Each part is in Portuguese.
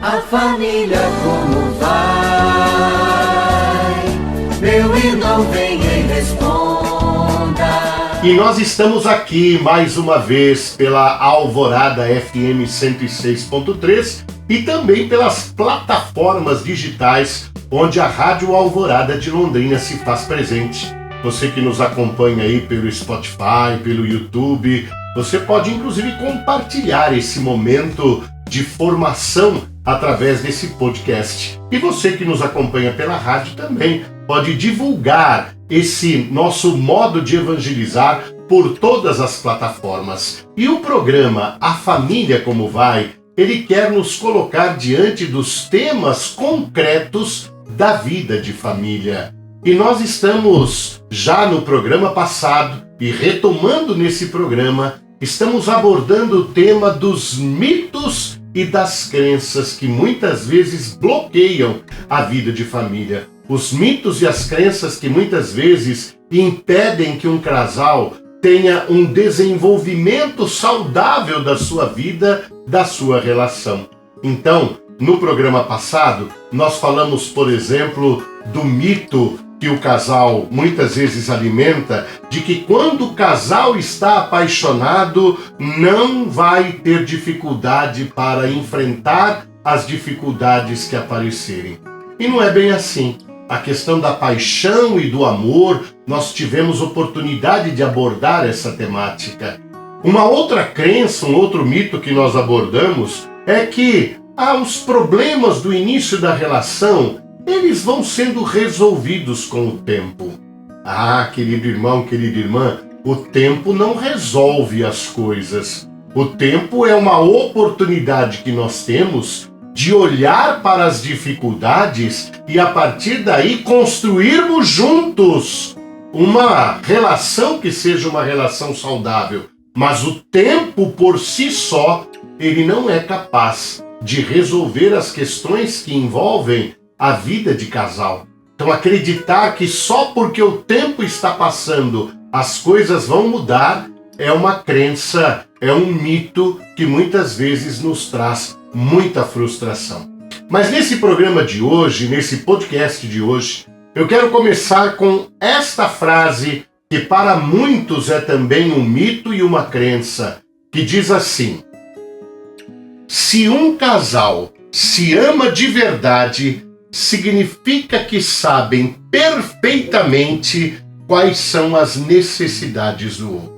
A família como vai? Meu irmão, venha e responda. E nós estamos aqui mais uma vez pela Alvorada FM 106.3 e também pelas plataformas digitais onde a Rádio Alvorada de Londrina se faz presente. Você que nos acompanha aí pelo Spotify, pelo YouTube, você pode inclusive compartilhar esse momento de formação através desse podcast. E você que nos acompanha pela rádio também pode divulgar esse nosso modo de evangelizar por todas as plataformas. E o programa A Família Como Vai, ele quer nos colocar diante dos temas concretos da vida de família. E nós estamos já no programa passado e retomando nesse programa, estamos abordando o tema dos mitos e das crenças que muitas vezes bloqueiam a vida de família. Os mitos e as crenças que muitas vezes impedem que um casal tenha um desenvolvimento saudável da sua vida, da sua relação. Então, no programa passado, nós falamos, por exemplo, do mito que o casal muitas vezes alimenta, de que quando o casal está apaixonado, não vai ter dificuldade para enfrentar as dificuldades que aparecerem. E não é bem assim. A questão da paixão e do amor, nós tivemos oportunidade de abordar essa temática. Uma outra crença, um outro mito que nós abordamos é que os problemas do início da relação, eles vão sendo resolvidos com o tempo. Querido irmão, querida irmã, o tempo não resolve as coisas. O tempo é uma oportunidade que nós temos de olhar para as dificuldades e a partir daí construirmos juntos uma relação que seja uma relação saudável. Mas o tempo por si só, ele não é capaz de resolver as questões que envolvem a vida de casal. Então acreditar que só porque o tempo está passando as coisas vão mudar é uma crença, é um mito que muitas vezes nos traz muita frustração. Mas nesse programa de hoje, nesse podcast de hoje, eu quero começar com esta frase que para muitos é também um mito e uma crença, que diz assim: se um casal se ama de verdade, significa que sabem perfeitamente quais são as necessidades do outro.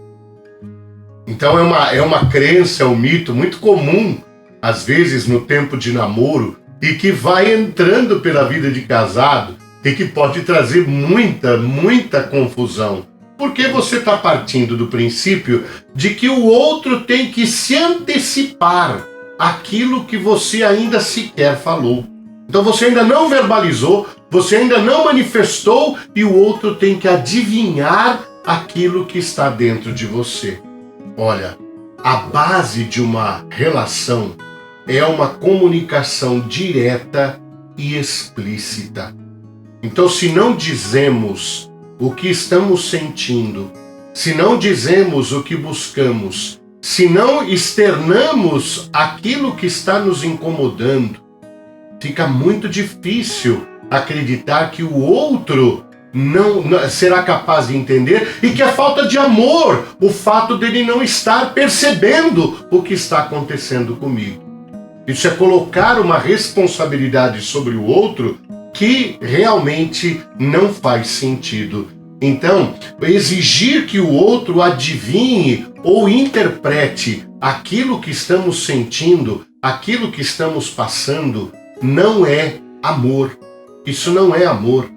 Então é uma crença, é um mito muito comum, às vezes no tempo de namoro, e que vai entrando pela vida de casado e que pode trazer muita confusão. Porque você está partindo do princípio de que o outro tem que se antecipar àquilo que você ainda sequer falou. Então você ainda não verbalizou, você ainda não manifestou e o outro tem que adivinhar aquilo que está dentro de você. Olha, a base de uma relação é uma comunicação direta e explícita. Então, se não dizemos o que estamos sentindo, se não dizemos o que buscamos, se não externamos aquilo que está nos incomodando, fica muito difícil acreditar que o outro não será capaz de entender e que é falta de amor o fato dele não estar percebendo o que está acontecendo comigo. Isso é colocar uma responsabilidade sobre o outro que realmente não faz sentido. Então, exigir que o outro adivinhe ou interprete aquilo que estamos sentindo, aquilo que estamos passando, não é amor. Isso não é amor.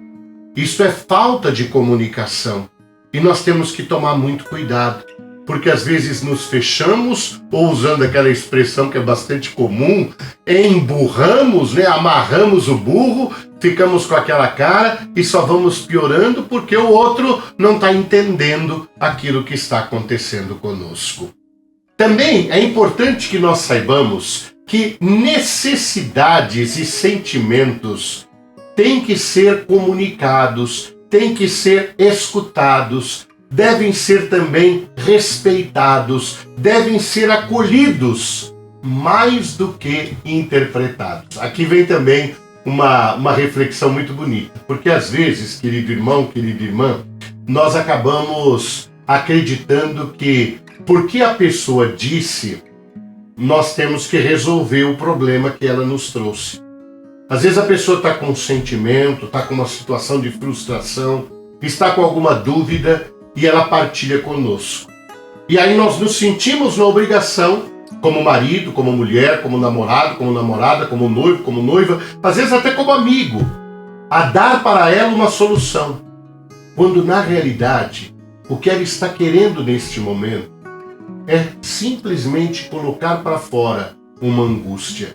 Isso é falta de comunicação. E nós temos que tomar muito cuidado, porque às vezes nos fechamos, ou usando aquela expressão que é bastante comum, emburramos, amarramos o burro, ficamos com aquela cara e só vamos piorando porque o outro não está entendendo aquilo que está acontecendo conosco. Também é importante que nós saibamos que necessidades e sentimentos têm que ser comunicados, têm que ser escutados, devem ser também respeitados, devem ser acolhidos mais do que interpretados. Aqui vem também uma reflexão muito bonita, porque às vezes, querido irmão, querida irmã, nós acabamos acreditando que porque a pessoa disse, nós temos que resolver o problema que ela nos trouxe. Às vezes a pessoa está com um sentimento, está com uma situação de frustração, está com alguma dúvida e ela partilha conosco. E aí nós nos sentimos na obrigação, como marido, como mulher, como namorado, como namorada, como noivo, como noiva, às vezes até como amigo, a dar para ela uma solução. Quando na realidade, o que ela está querendo neste momento é simplesmente colocar para fora uma angústia.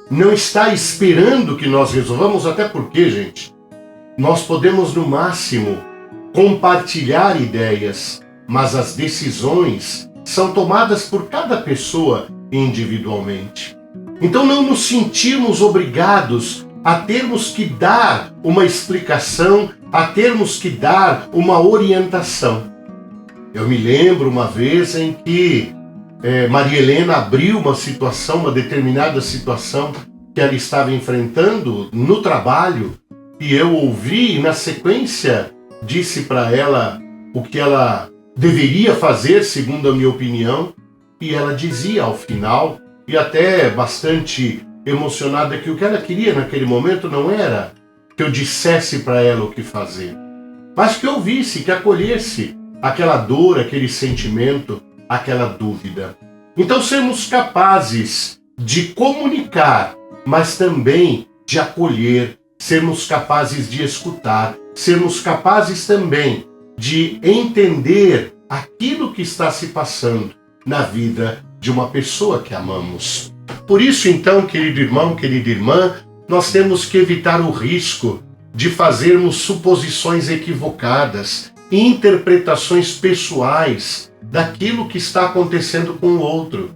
Não está esperando que nós resolvamos, até porque, gente, nós podemos no máximo compartilhar ideias, mas as decisões são tomadas por cada pessoa individualmente. Então não nos sentimos obrigados a termos que dar uma explicação, a termos que dar uma orientação. Eu me lembro uma vez em que Maria Helena abriu uma determinada situação que ela estava enfrentando no trabalho, e eu ouvi e na sequência disse para ela o que ela deveria fazer, segundo a minha opinião, e ela dizia ao final, e até bastante emocionada, que o que ela queria naquele momento não era que eu dissesse para ela o que fazer, mas que eu ouvisse, que acolhesse aquela dor, aquele sentimento, aquela dúvida. Então sermos capazes de comunicar, mas também de acolher, sermos capazes de escutar, sermos capazes também de entender aquilo que está se passando na vida de uma pessoa que amamos. Por isso, então, querido irmão, querida irmã, nós temos que evitar o risco de fazermos suposições equivocadas, interpretações pessoais daquilo que está acontecendo com o outro.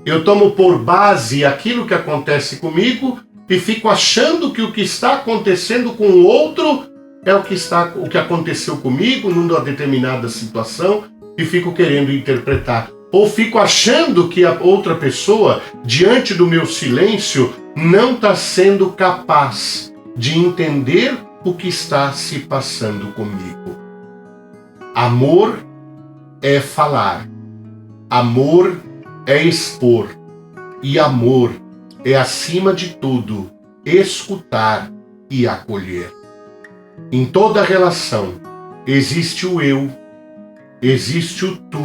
Eu tomo por base aquilo que acontece comigo e fico achando que o que está acontecendo com o outro é o que aconteceu comigo numa determinada situação e fico querendo interpretar. Ou fico achando que a outra pessoa, diante do meu silêncio, não está sendo capaz de entender o que está se passando comigo. Amor é falar, amor é expor, e amor é, acima de tudo, escutar e acolher. Em toda relação existe o eu, existe o tu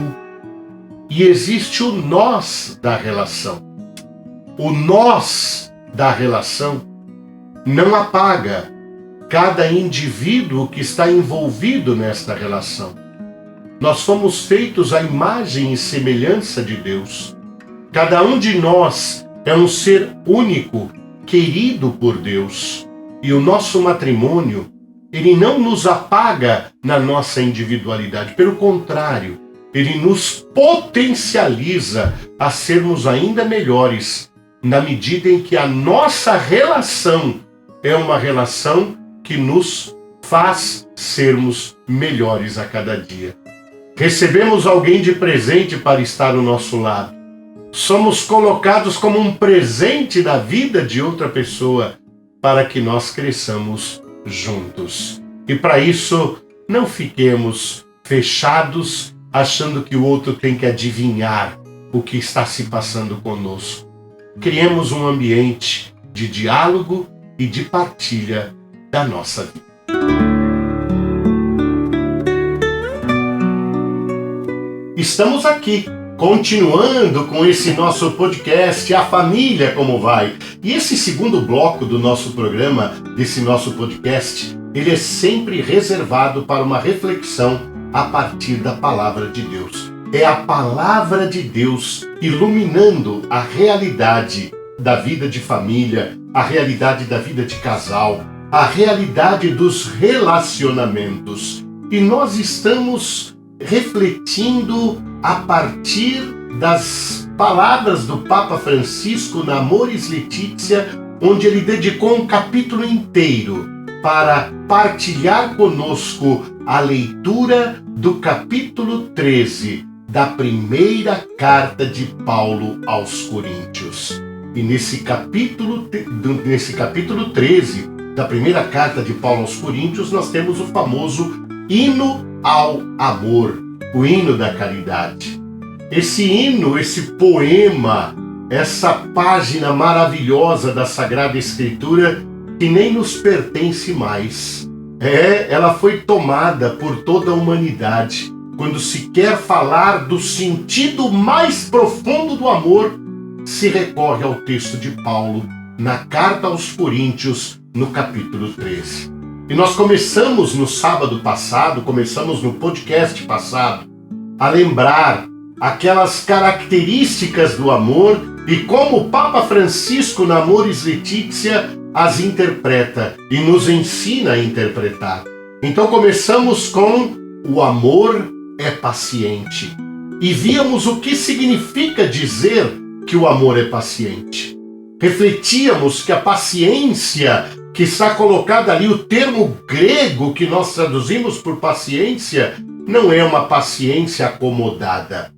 e existe o nós da relação. O nós da relação não apaga cada indivíduo que está envolvido nesta relação. Nós fomos feitos à imagem e semelhança de Deus. Cada um de nós é um ser único, querido por Deus. E o nosso matrimônio, ele não nos apaga na nossa individualidade. Pelo contrário, ele nos potencializa a sermos ainda melhores, na medida em que a nossa relação é uma relação que nos faz sermos melhores a cada dia. Recebemos alguém de presente para estar ao nosso lado. Somos colocados como um presente da vida de outra pessoa para que nós cresçamos juntos. E para isso, não fiquemos fechados achando que o outro tem que adivinhar o que está se passando conosco. Criemos um ambiente de diálogo e de partilha da nossa vida. Estamos aqui, continuando com esse nosso podcast, A Família Como Vai. E esse segundo bloco do nosso programa, desse nosso podcast, ele é sempre reservado para uma reflexão a partir da Palavra de Deus. É a Palavra de Deus iluminando a realidade da vida de família, a realidade da vida de casal, a realidade dos relacionamentos. E nós estamos refletindo a partir das palavras do Papa Francisco na Amoris Laetitia, onde ele dedicou um capítulo inteiro para partilhar conosco a leitura do capítulo 13 da primeira carta de Paulo aos Coríntios. E nesse capítulo 13 da primeira carta de Paulo aos Coríntios, nós temos o famoso hino ao amor, o hino da caridade. Esse hino, esse poema, essa página maravilhosa da Sagrada Escritura que nem nos pertence mais. Ela foi tomada por toda a humanidade. Quando se quer falar do sentido mais profundo do amor, se recorre ao texto de Paulo na carta aos Coríntios, no capítulo 13. E nós começamos no sábado passado, começamos no podcast passado, a lembrar aquelas características do amor e como o Papa Francisco, na Amoris Laetitia, as interpreta e nos ensina a interpretar. Então começamos com o amor é paciente. E víamos o que significa dizer que o amor é paciente. Refletíamos que a paciência, que está colocada ali, o termo grego que nós traduzimos por paciência, não é uma paciência acomodada.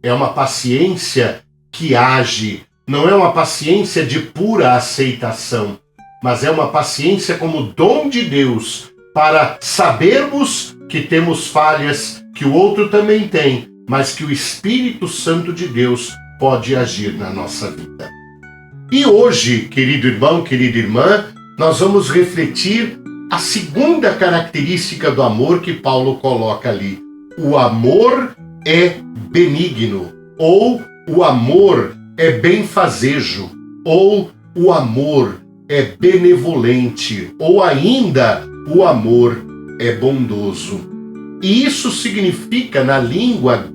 É uma paciência que age, não é uma paciência de pura aceitação, mas é uma paciência como dom de Deus para sabermos que temos falhas, que o outro também tem, mas que o Espírito Santo de Deus pode agir na nossa vida. E hoje, querido irmão, querida irmã, nós vamos refletir a segunda característica do amor que Paulo coloca ali. O amor é benigno, ou o amor é benfazejo, ou o amor é benevolente, ou ainda o amor é bondoso. E isso significa, na língua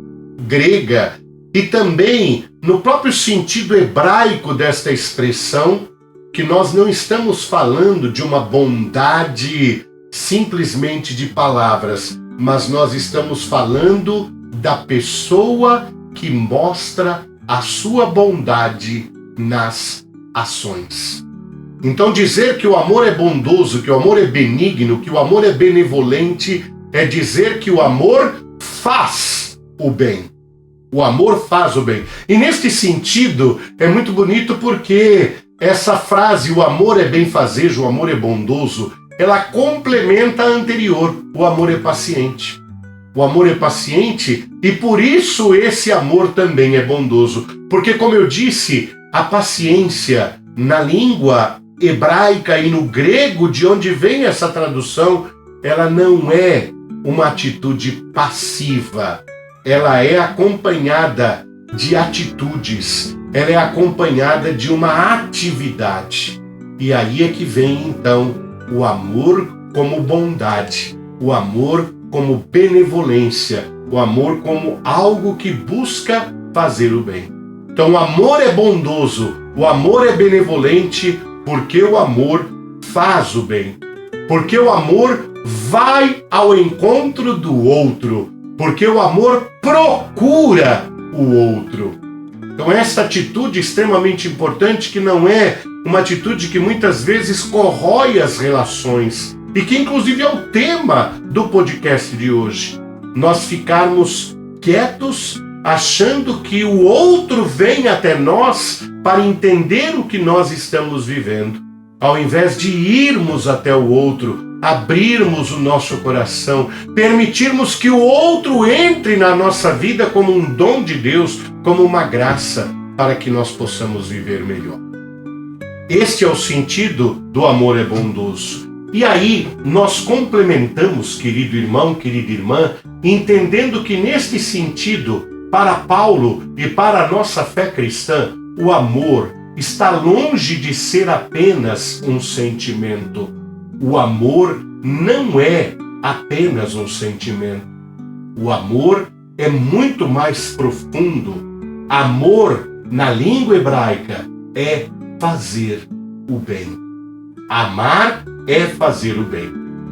grega e também no próprio sentido hebraico desta expressão, que nós não estamos falando de uma bondade simplesmente de palavras, mas nós estamos falando da pessoa que mostra a sua bondade nas ações. Então dizer que o amor é bondoso, que o amor é benigno, que o amor é benevolente, é dizer que o amor faz o bem. O amor faz o bem. E neste sentido, é muito bonito porque essa frase, o amor é benfazejo, o amor é bondoso, ela complementa a anterior, o amor é paciente. O amor é paciente e por isso esse amor também é bondoso. Porque, como eu disse, a paciência na língua hebraica e no grego, de onde vem essa tradução, ela não é uma atitude passiva. Ela é acompanhada de atitudes, ela é acompanhada de uma atividade. E aí é que vem, então, o amor como bondade, o amor como benevolência, o amor como algo que busca fazer o bem. Então, o amor é bondoso, o amor é benevolente, porque o amor faz o bem. Porque o amor vai ao encontro do outro. Porque o amor procura o outro. Então essa atitude extremamente importante, que não é uma atitude que muitas vezes corrói as relações, e que inclusive é o tema do podcast de hoje. Nós ficarmos quietos, achando que o outro vem até nós para entender o que nós estamos vivendo. Ao invés de irmos até o outro, abrirmos o nosso coração, permitirmos que o outro entre na nossa vida como um dom de Deus, como uma graça, para que nós possamos viver melhor. Este é o sentido do amor é bondoso. E aí nós complementamos, querido irmão, querida irmã, entendendo que neste sentido, para Paulo e para a nossa fé cristã, o amor está longe de ser apenas um sentimento. O amor não é apenas um sentimento. O amor é muito mais profundo. Amor, na língua hebraica, é fazer o bem. Amar é fazer o bem.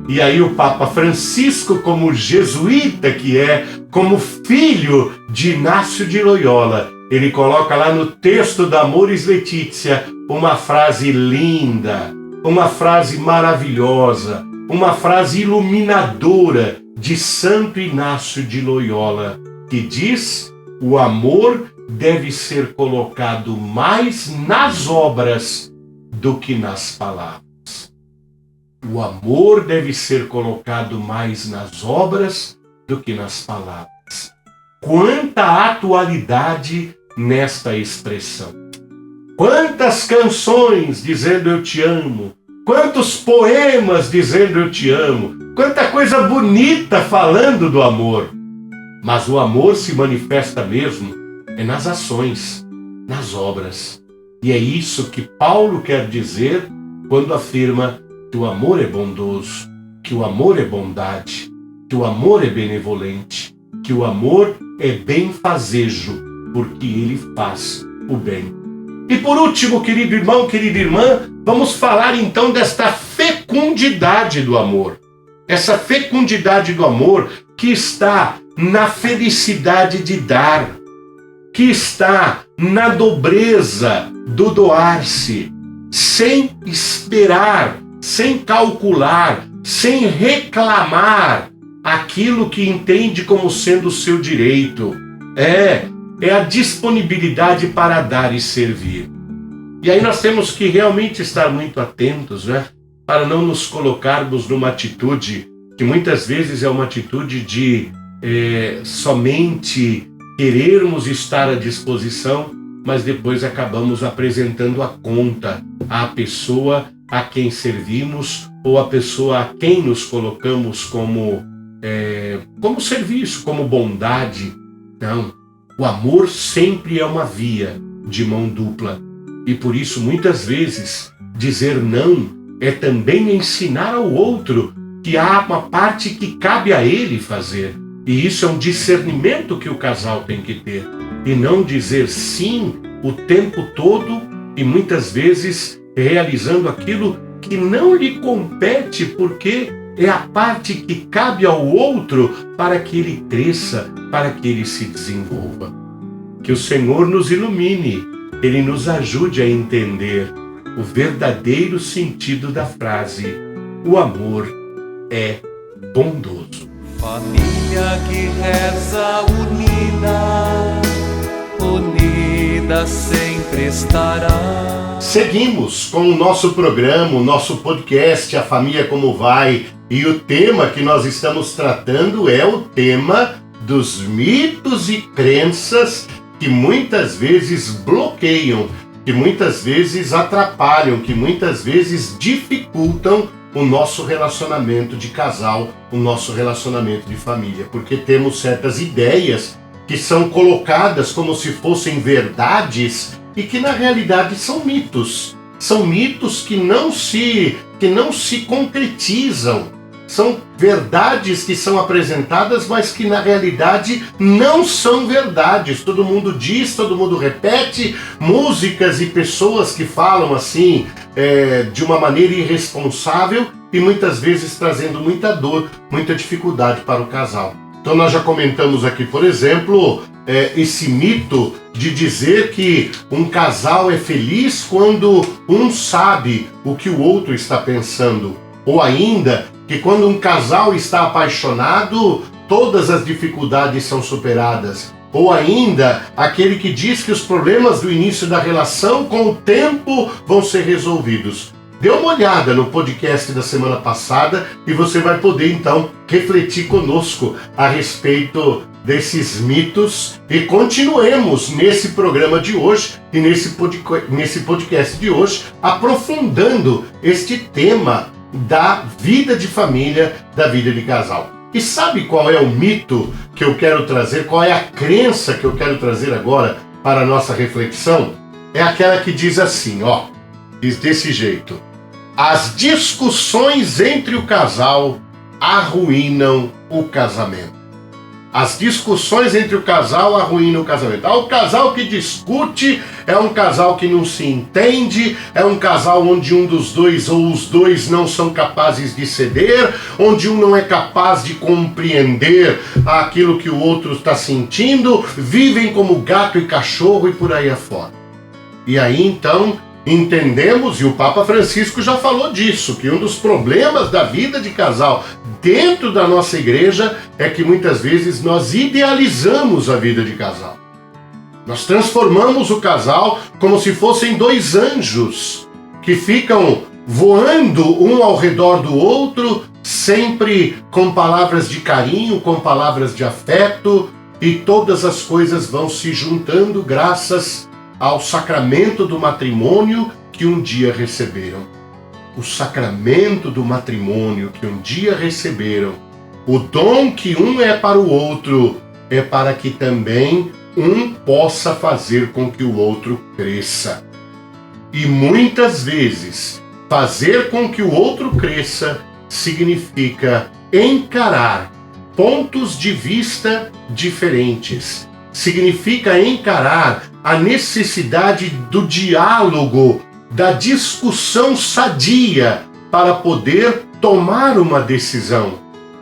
E aí o Papa Francisco, como jesuíta que é, como filho de Inácio de Loyola, ele coloca lá no texto da Amoris Laetitia uma frase linda, uma frase maravilhosa, uma frase iluminadora de Santo Inácio de Loyola, que diz: o amor deve ser colocado mais nas obras do que nas palavras. O amor deve ser colocado mais nas obras do que nas palavras. Quanta atualidade nesta expressão! Quantas canções dizendo eu te amo, quantos poemas dizendo eu te amo, quanta coisa bonita falando do amor. Mas o amor se manifesta mesmo nas ações, nas obras. E é isso que Paulo quer dizer quando afirma que o amor é bondoso, que o amor é bondade, que o amor é benevolente, que o amor é benfazejo, porque ele faz o bem. E por último, querido irmão, querida irmã, vamos falar então desta fecundidade do amor. Essa fecundidade do amor que está na felicidade de dar, que está na nobreza do doar-se, sem esperar, sem calcular, sem reclamar aquilo que entende como sendo o seu direito. É a disponibilidade para dar e servir. E aí nós temos que realmente estar muito atentos, né? Para não nos colocarmos numa atitude que muitas vezes é uma atitude de somente querermos estar à disposição, mas depois acabamos apresentando a conta à pessoa a quem servimos ou à pessoa a quem nos colocamos como serviço, como bondade. Não. O amor sempre é uma via de mão dupla. E por isso, muitas vezes, dizer não é também ensinar ao outro que há uma parte que cabe a ele fazer. E isso é um discernimento que o casal tem que ter. E não dizer sim o tempo todo e muitas vezes realizando aquilo que não lhe compete, porque é a parte que cabe ao outro para que ele cresça, para que ele se desenvolva. Que o Senhor nos ilumine, Ele nos ajude a entender o verdadeiro sentido da frase: o amor é bondoso. Família que reza unida sempre estará. Seguimos com o nosso programa, o nosso podcast A Família Como Vai, e o tema que nós estamos tratando é o tema dos mitos e crenças que muitas vezes bloqueiam, que muitas vezes atrapalham, que muitas vezes dificultam o nosso relacionamento de casal, o nosso relacionamento de família, porque temos certas ideias que são colocadas como se fossem verdades e que na realidade são mitos. São mitos que não se concretizam. São verdades que são apresentadas, mas que na realidade não são verdades. Todo mundo diz, todo mundo repete, músicas e pessoas que falam assim de uma maneira irresponsável e muitas vezes trazendo muita dor, muita dificuldade para o casal. Então nós já comentamos aqui, por exemplo, esse mito de dizer que um casal é feliz quando um sabe o que o outro está pensando. Ou ainda, que quando um casal está apaixonado, todas as dificuldades são superadas. Ou ainda, aquele que diz que os problemas do início da relação, com o tempo, vão ser resolvidos. Dê uma olhada no podcast da semana passada e você vai poder, então, refletir conosco a respeito desses mitos e continuemos nesse programa de hoje e nesse podcast de hoje, aprofundando este tema da vida de família, da vida de casal. E sabe qual é o mito que eu quero trazer? Qual é a crença que eu quero trazer agora para a nossa reflexão? É aquela que diz assim, diz desse jeito: as discussões entre o casal arruinam o casamento. As discussões entre o casal arruinam o casamento. O casal que discute é um casal que não se entende, é um casal onde um dos dois ou os dois não são capazes de ceder, onde um não é capaz de compreender aquilo que o outro está sentindo, vivem como gato e cachorro e por aí afora. E aí então entendemos, e o Papa Francisco já falou disso, que um dos problemas da vida de casal dentro da nossa igreja é que muitas vezes nós idealizamos a vida de casal. Nós transformamos o casal como se fossem dois anjos que ficam voando um ao redor do outro, sempre com palavras de carinho, com palavras de afeto, e todas as coisas vão se juntando graças ao sacramento do matrimônio que um dia receberam. O sacramento do matrimônio que um dia receberam, o dom que um é para o outro, é para que também um possa fazer com que o outro cresça. E muitas vezes, fazer com que o outro cresça significa encarar pontos de vista diferentes. Significa encarar a necessidade do diálogo, da discussão sadia para poder tomar uma decisão.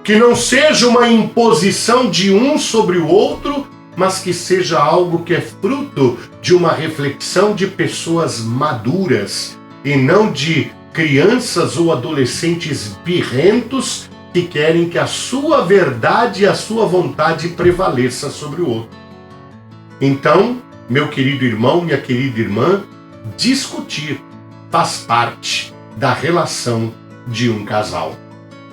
Que não seja uma imposição de um sobre o outro, mas que seja algo que é fruto de uma reflexão de pessoas maduras e não de crianças ou adolescentes birrentos que querem que a sua verdade e a sua vontade prevaleça sobre o outro. Então, meu querido irmão, minha querida irmã, discutir faz parte da relação de um casal.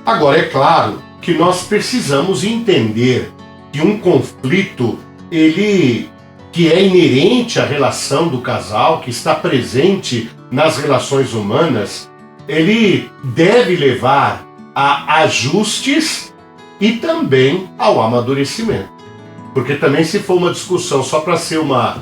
Agora, é claro que nós precisamos entender que um conflito, que é inerente à relação do casal, que está presente nas relações humanas, ele deve levar a ajustes e também ao amadurecimento. Porque também, se for uma discussão só para ser uma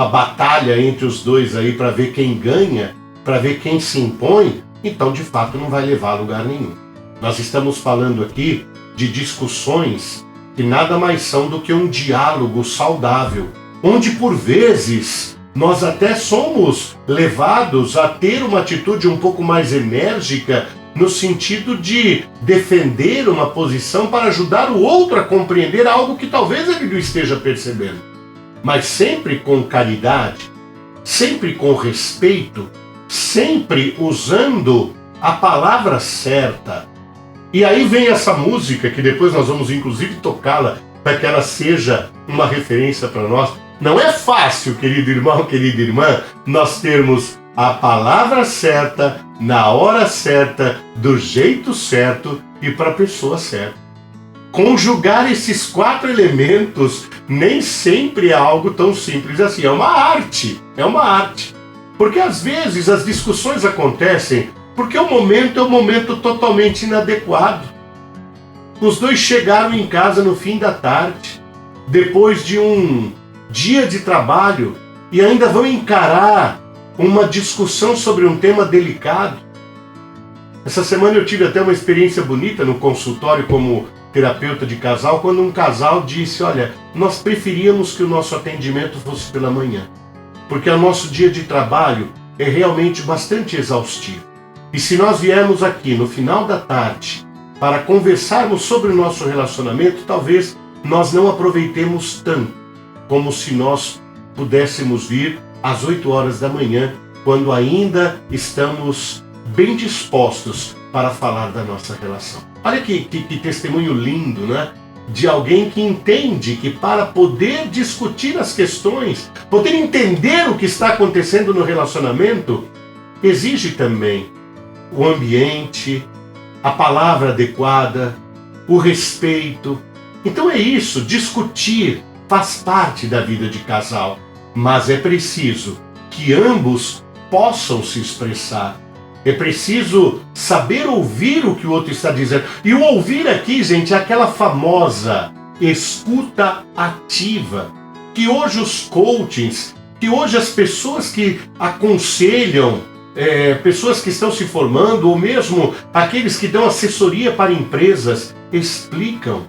batalha entre os dois aí para ver quem ganha, para ver quem se impõe, então de fato não vai levar a lugar nenhum. Nós estamos falando aqui de discussões que nada mais são do que um diálogo saudável, onde por vezes nós até somos levados a ter uma atitude um pouco mais enérgica no sentido de defender uma posição para ajudar o outro a compreender algo que talvez ele não esteja percebendo. Mas sempre com caridade, sempre com respeito, sempre usando a palavra certa. E aí vem essa música, que depois nós vamos inclusive tocá-la, para que ela seja uma referência para nós. Não é fácil, querido irmão, querida irmã, nós termos a palavra certa, na hora certa, do jeito certo e para a pessoa certa. Conjugar esses 4 elementos nem sempre é algo tão simples assim. É uma arte, Porque às vezes as discussões acontecem porque o momento é um momento totalmente inadequado. Os dois chegaram em casa no fim da tarde, depois de um dia de trabalho, e ainda vão encarar uma discussão sobre um tema delicado. Essa semana eu tive até uma experiência bonita no consultório como terapeuta de casal, quando um casal disse: olha, nós preferíamos que o nosso atendimento fosse pela manhã, porque o nosso dia de trabalho é realmente bastante exaustivo. E se nós viermos aqui no final da tarde para conversarmos sobre o nosso relacionamento, talvez nós não aproveitemos tanto como se nós pudéssemos vir às 8 horas da manhã, quando ainda estamos bem dispostos para falar da nossa relação. Olha que testemunho lindo, né? De alguém que entende que para poder discutir as questões, poder entender o que está acontecendo no relacionamento, exige também o ambiente, a palavra adequada, o respeito. Então é isso, discutir faz parte da vida de casal, mas é preciso que ambos possam se expressar. É preciso saber ouvir o que o outro está dizendo. E o ouvir aqui, gente, é aquela famosa escuta ativa, que hoje os coachings, que hoje as pessoas que aconselham, pessoas que estão se formando, ou mesmo aqueles que dão assessoria para empresas, explicam.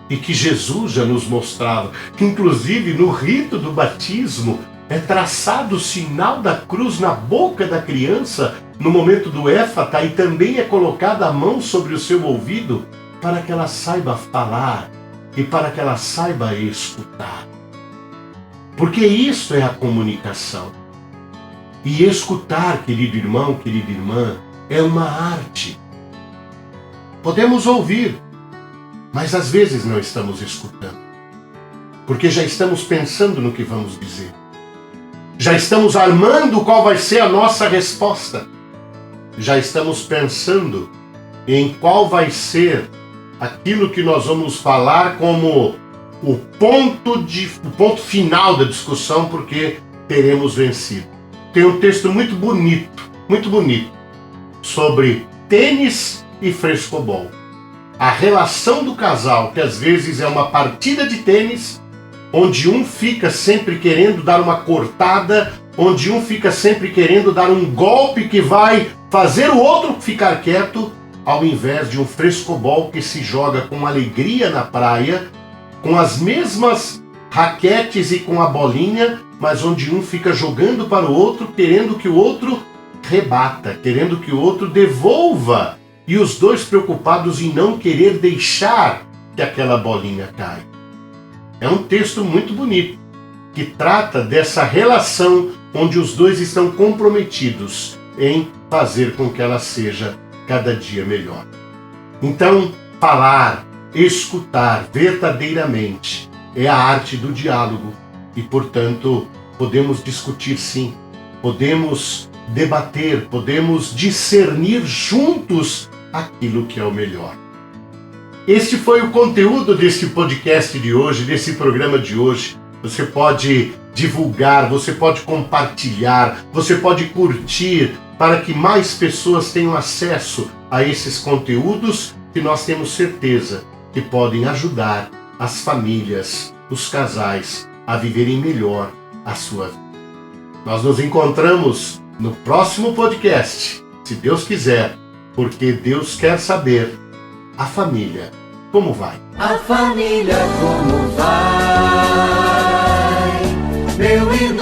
E que Jesus já nos mostrava, que inclusive no rito do batismo é traçado o sinal da cruz na boca da criança no momento do éfata, e também é colocada a mão sobre o seu ouvido para que ela saiba falar e para que ela saiba escutar. Porque isso é a comunicação. E escutar, querido irmão, querida irmã, é uma arte. Podemos ouvir, mas às vezes não estamos escutando, porque já estamos pensando no que vamos dizer. Já estamos armando qual vai ser a nossa resposta. Já estamos pensando em qual vai ser aquilo que nós vamos falar como o ponto final da discussão, porque teremos vencido. Tem um texto muito bonito, sobre tênis e frescobol. A relação do casal, que às vezes é uma partida de tênis, onde um fica sempre querendo dar uma cortada, onde um fica sempre querendo dar um golpe que vai fazer o outro ficar quieto, ao invés de um frescobol que se joga com alegria na praia, com as mesmas raquetes e com a bolinha, mas onde um fica jogando para o outro, querendo que o outro rebata, querendo que o outro devolva, e os dois preocupados em não querer deixar que aquela bolinha caia. É um texto muito bonito, que trata dessa relação onde os dois estão comprometidos em fazer com que ela seja cada dia melhor. Então, falar, escutar verdadeiramente é a arte do diálogo e, portanto, podemos discutir sim, podemos debater, podemos discernir juntos aquilo que é o melhor. Este foi o conteúdo desse podcast de hoje, desse programa de hoje. Você pode divulgar, você pode compartilhar, você pode curtir para que mais pessoas tenham acesso a esses conteúdos que nós temos certeza que podem ajudar as famílias, os casais a viverem melhor a sua vida. Nós nos encontramos no próximo podcast, se Deus quiser, porque Deus quer saber a família como vai. A família como vai, meu irmão.